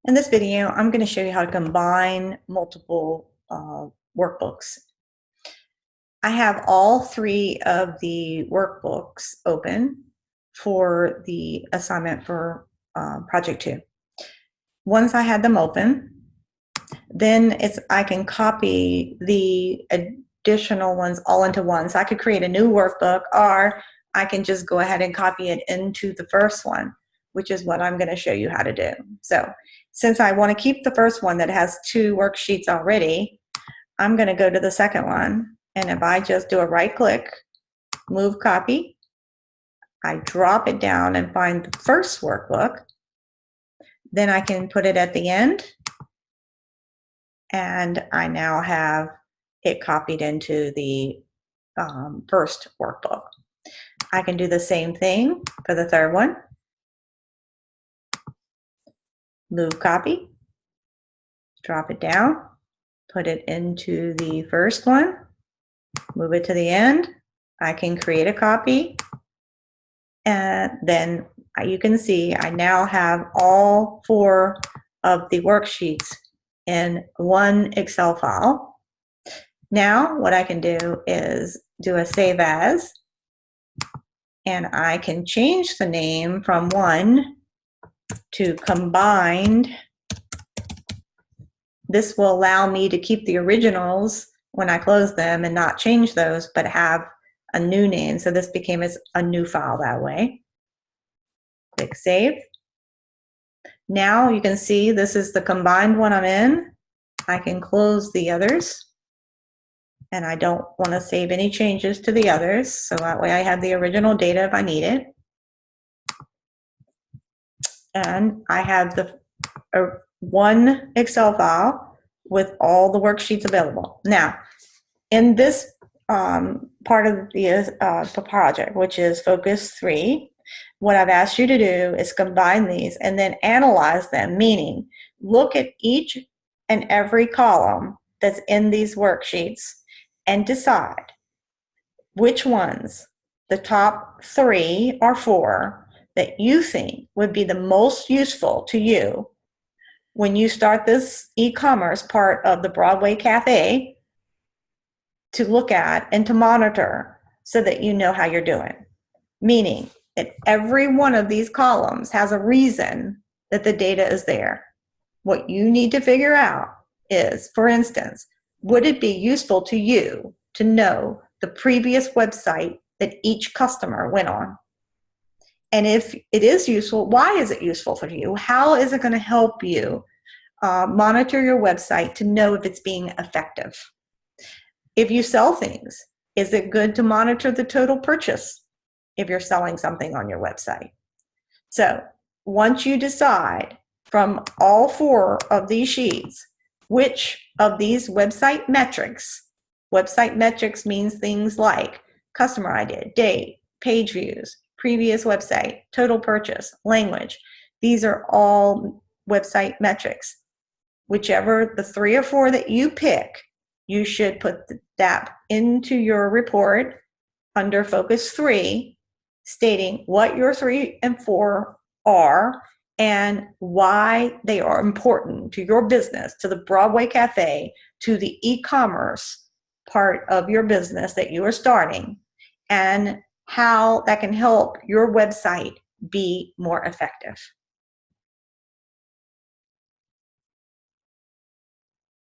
In this video, I'm going to show you how to combine multiple workbooks. I have all three of the workbooks open for the assignment for Project 2. Once I had them open, then I can copy the additional ones all into one. So I could create a new workbook, or I can just go ahead and copy it into the first one, which is what I'm going to show you how to do. So since I want to keep the first one that has 2 worksheets already, I'm going to go to the second one. And if I just do a right click, move copy, I drop it down and find the first workbook, then I can put it at the end. And I now have it copied into the first workbook. I can do the same thing for the third one. Move copy, drop it down, put it into the first one, move it to the end. I can create a copy, and then you can see I now have all 4 of the worksheets in one Excel file. Now what I can do is do a save as, and I can change the name from 1 to combined. This will allow me to keep the originals when I close them and not change those, but have a new name. So this became a new file that way. Click save. Now you can see this is the combined one I'm in. I can close the others, and I don't want to save any changes to the others, so that way I have the original data if I need it. And I have the one Excel file with all the worksheets available. Now, in this part of the project, which is Focus 3, what I've asked you to do is combine these and then analyze them, meaning look at each and every column that's in these worksheets and decide which ones, the top 3 or 4, that you think would be the most useful to you when you start this e-commerce part of the Broadway Cafe to look at and to monitor so that you know how you're doing. Meaning that every one of these columns has a reason that the data is there. What you need to figure out is, for instance, would it be useful to you to know the previous website that each customer went on? And if it is useful, why is it useful for you? How is it going to help you monitor your website to know if it's being effective? If you sell things, is it good to monitor the total purchase if you're selling something on your website? So once you decide from all 4 of these sheets, which of these website metrics means things like customer ID, date, page views, previous website, total purchase, language. These are all website metrics. Whichever the 3 or 4 that you pick, you should put that into your report under Focus 3, stating what your 3 and 4 are and why they are important to your business, to the Broadway Cafe, to the e-commerce part of your business that you are starting, and how that can help your website be more effective.